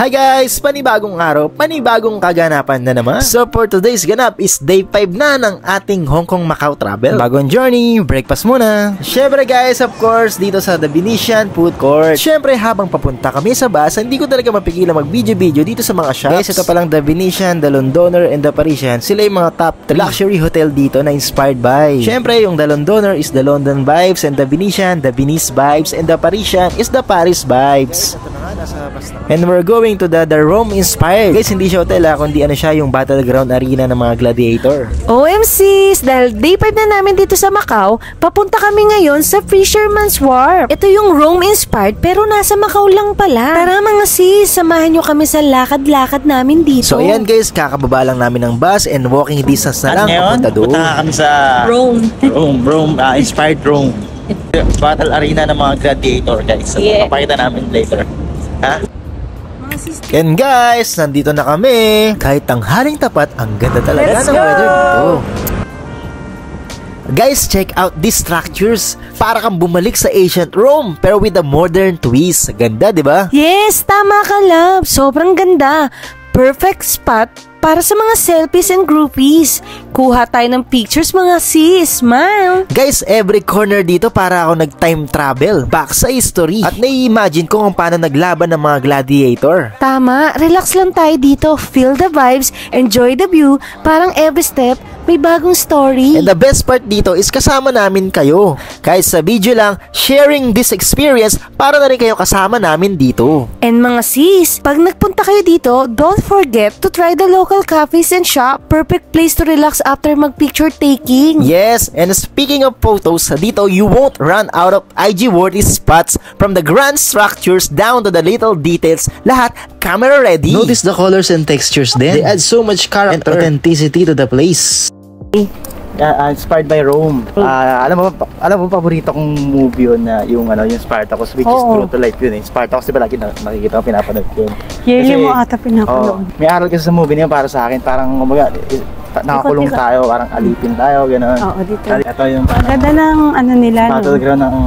Hi guys! Panibagong araw, panibagong kaganapan na naman. So for today's ganap is day 5 na ng ating Hong Kong Macau travel. Bagong journey, breakfast muna. Syempre guys, of course, dito sa The Venetian Food Court. Syempre habang papunta kami sa bus, hindi ko talaga mapigilan mag-video-video dito sa mga shops. Guys, ito palang The Venetian, The Londoner, and The Parisian. Sila yung mga top 3 luxury hotel dito na inspired by. Syempre yung The Londoner is the London vibes, and The Venetian, the Venice vibes, and The Parisian is the Paris vibes. And we're going to the Rome inspired. Guys, hindi siya hotel kundi ano siya, yung battleground arena ng mga gladiator. OMCs, dahil day 5 na namin dito sa Macau, papunta kami ngayon sa Fisherman's Wharf. Ito yung Rome inspired pero nasa Macau lang pala. Tara mga sis, samahan nyo kami sa lakad-lakad namin dito. So ayan guys, kakababa lang namin ng bus and walking distance na lang papunta doon. Punta kami sa Rome, inspired Rome. Battle arena ng mga gladiator guys. So, papakita namin later. Ha? And guys, nandito na kami. Kahit tanghaling tapat, ang ganda talaga ng weather dito. Guys, check out these structures. Para kang bumalik sa ancient Rome pero with a modern twist. Ganda, di ba? Yes, tama ka love. Sobrang ganda. Perfect spot para sa mga selfies and groupies. Kuha tayo ng pictures mga sis. Smile! Guys, every corner dito para ako nag-time travel back sa history. At nai-imagine ko kung paano naglaban ng mga gladiator. Tama, relax lang tayo dito. Feel the vibes, enjoy the view. Parang every step, may bagong story. And the best part dito is kasama namin kayo. Kahit sa video lang, sharing this experience para na rin kayo kasama namin dito. And mga sis, pag nagpunta kayo dito, don't forget to try the local cafes and shop. Perfect place to relax after mag-picture taking. Yes, and speaking of photos, dito you won't run out of IG-worthy spots. From the grand structures down to the little details, lahat camera ready. Notice the colors and textures din. They add so much character and authenticity to the place. Inspired by Rome. Alam mo paborito kong movie yun na yung Spartacus, which is true to life yun eh. Spartacus, diba lagi nakikita ko, pinapanood yun. Yearly mo ata pinapanood. May aral kasi sa movie niya para sa akin, parang nakakulong tayo, parang alipin tayo, gano'n. Oo, dito. Ito yung ganda ng nila, battleground ng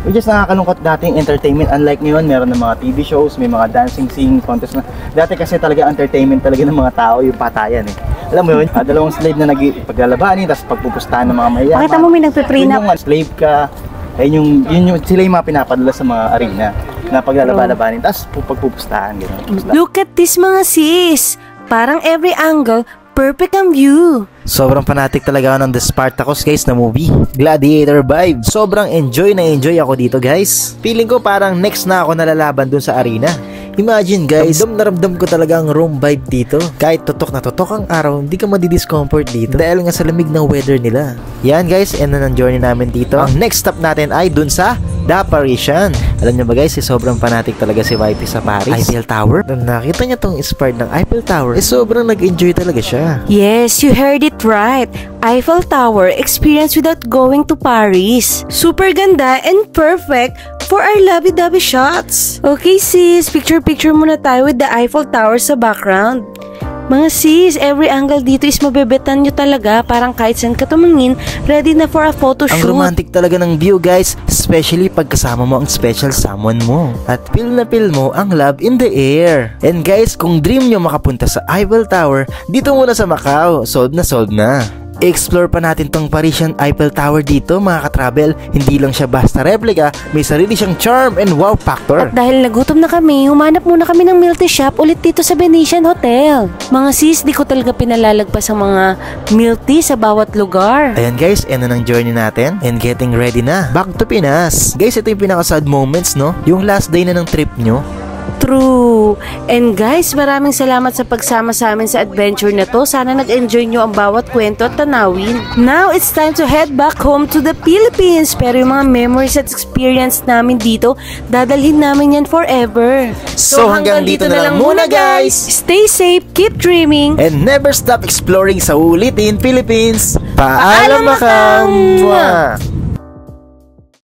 which is nakakalungkot dating entertainment. Unlike ngayon, meron ng mga TV shows, may mga dancing, singing contest na. Dati kasi talaga entertainment talaga ng mga tao, yung patayan eh. Alam mo yun, dalawang slave na nagpaglalabanin, tapos pagpupustahan ng mga mayaman. Makita mo may nagpe-prenup. Yung slave ka, ayun yung sila yung mga pinapadala sa mga arena na paglalaba-labanin, tapos pagpupustahan. Look at this mga sis! Parang every angle, perfect ang view. Sobrang fanatic talaga ako ng The Spartacus guys na movie. Gladiator vibe. Sobrang enjoy ako dito guys. Feeling ko parang next na ako nalalaban dun sa arena. Imagine guys, ramdam ko talaga ang Rome vibe dito. Kahit tutok na tutok ang araw, hindi ka madidiscomfort dito dahil nga sa lamig ng weather nila. Yan guys, end na ng journey namin dito. Ang next stop natin ay dun sa The Parisian. Alam niyo ba guys, sobrang fanatic talaga si Wifey sa Paris. Eiffel Tower. Nung nakita niya tong inspired ng Eiffel Tower, sobrang nag-enjoy talaga siya. Yes, you heard it right. Eiffel Tower experience without going to Paris. Super ganda and perfect for our lovey-dovey shots. Okay sis, picture muna tayo with the Eiffel Tower sa background. Mga sis, every angle dito is mabebetan nyo talaga. Parang kahit saan ka tumingin, ready na for a photo shoot. Ang romantic talaga ng view guys, especially pag kasama mo ang special someone mo. At feel na feel mo ang love in the air. And guys, kung dream nyo makapunta sa Eiffel Tower, dito muna sa Macau. Solved na. I-explore pa natin tong Parisian Eiffel Tower dito mga ka-travel. Hindi lang siya basta replica, may sarili siyang charm and wow factor. At dahil nagutom na kami, humanap muna kami ng milk tea shop ulit dito sa Venetian Hotel. Mga sis, di ko talaga pinalalagpas ang mga milk tea sa bawat lugar. Ayan guys, end na ng journey natin and getting ready na. Back to Pinas. Guys, ito yung pinaka-sad moments no? Yung last day na ng trip nyo. True. And guys, maraming salamat sa pagsama sa amin sa adventure na to. Sana nag-enjoy nyo ang bawat kwento at tanawin. Now, it's time to head back home to the Philippines. Pero yung mga memories at experience namin dito, dadalhin namin yan forever. So hanggang dito na lang muna guys. Stay safe, keep dreaming, and never stop exploring sa ulitin Philippines. Paalam Macau!